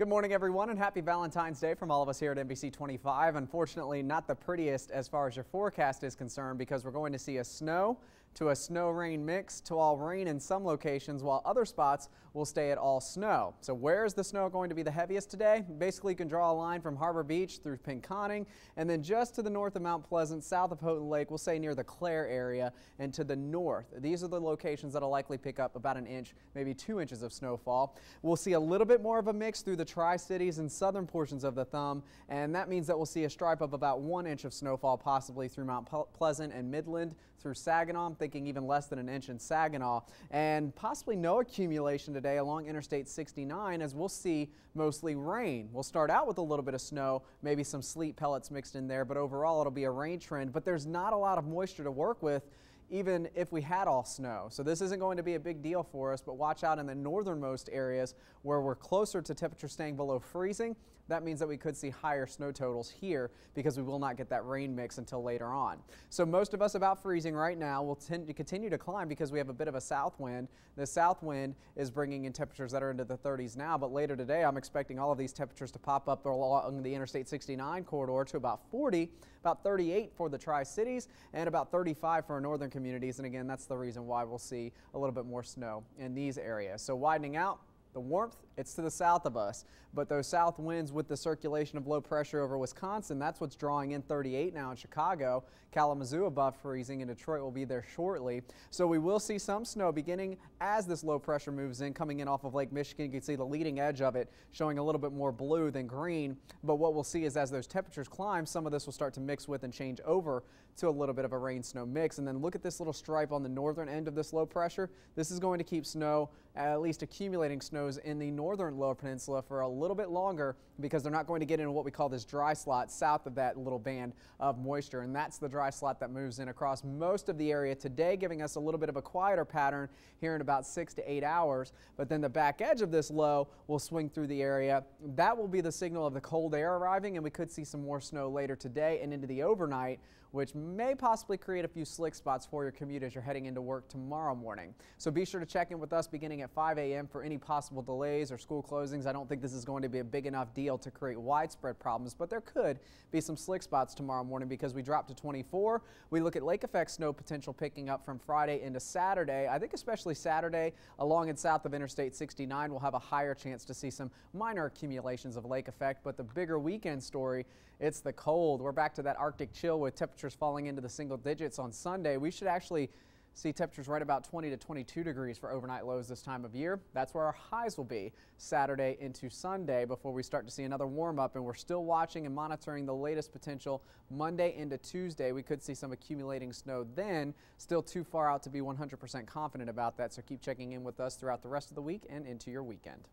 Good morning, everyone, and happy Valentine's Day from all of us here at NBC 25. Unfortunately, not the prettiest as far as your forecast is concerned, because we're going to see a snow to a snow-rain mix to all rain in some locations, while other spots will stay at all snow. So where is the snow going to be the heaviest today? Basically, you can draw a line from Harbor Beach through Pinconning, and then just to the north of Mount Pleasant, south of Houghton Lake, we'll say near the Clare area, and to the north. These are the locations that'll likely pick up about an inch, maybe 2 inches of snowfall. We'll see a little bit more of a mix through the Tri-Cities and southern portions of the Thumb, and that means that we'll see a stripe of about 1 inch of snowfall possibly through Mount Pleasant and Midland, through Saginaw. I'm thinking even less than an inch in Saginaw, and possibly no accumulation today along Interstate 69, as we'll see mostly rain. We'll start out with a little bit of snow, maybe some sleet pellets mixed in there, but overall it'll be a rain trend. But there's not a lot of moisture to work with even if we had all snow. So this isn't going to be a big deal for us, but watch out in the northernmost areas where we're closer to temperatures staying below freezing. That means that we could see higher snow totals here because we will not get that rain mix until later on. So most of us about freezing right now will tend to continue to climb because we have a bit of a south wind. The south wind is bringing in temperatures that are into the 30s now, but later today I'm expecting all of these temperatures to pop up along the Interstate 69 corridor to about 40, about 38 for the Tri-Cities, and about 35 for our northern communities. And again, that's the reason why we'll see a little bit more snow in these areas. So widening out, the warmth, it's to the south of us, but those south winds with the circulation of low pressure over Wisconsin, that's what's drawing in 38 now in Chicago. Kalamazoo above freezing, and Detroit will be there shortly. So we will see some snow beginning as this low pressure moves in, coming in off of Lake Michigan. You can see the leading edge of it showing a little bit more blue than green. But what we'll see is as those temperatures climb, some of this will start to mix with and change over to a little bit of a rain snow mix. And then look at this little stripe on the northern end of this low pressure. This is going to keep snow, at least accumulating snows in the northern lower peninsula for a little bit longer, because they're not going to get into what we call this dry slot south of that little band of moisture. And that's the dry slot that moves in across most of the area today, giving us a little bit of a quieter pattern here in about 6 to 8 hours. But then the back edge of this low will swing through the area. That will be the signal of the cold air arriving, and we could see some more snow later today and into the overnight, which may possibly create a few slick spots for your commute as you're heading into work tomorrow morning. So be sure to check in with us beginning at 5 a.m. for any possible delays or school closings. I don't think this is going to be a big enough deal to create widespread problems, but there could be some slick spots tomorrow morning because we drop to 24. We look at lake effect snow potential picking up from Friday into Saturday. I think especially Saturday along and south of Interstate 69 will have a higher chance to see some minor accumulations of lake effect, but the bigger weekend story, it's the cold. We're back to that Arctic chill with temperatures falling into the single digits on Sunday. We should actually see temperatures right about 20 to 22 degrees for overnight lows this time of year. That's where our highs will be Saturday into Sunday before we start to see another warm up, and we're still watching and monitoring the latest potential Monday into Tuesday. We could see some accumulating snow then, still too far out to be 100% confident about that, so keep checking in with us throughout the rest of the week and into your weekend.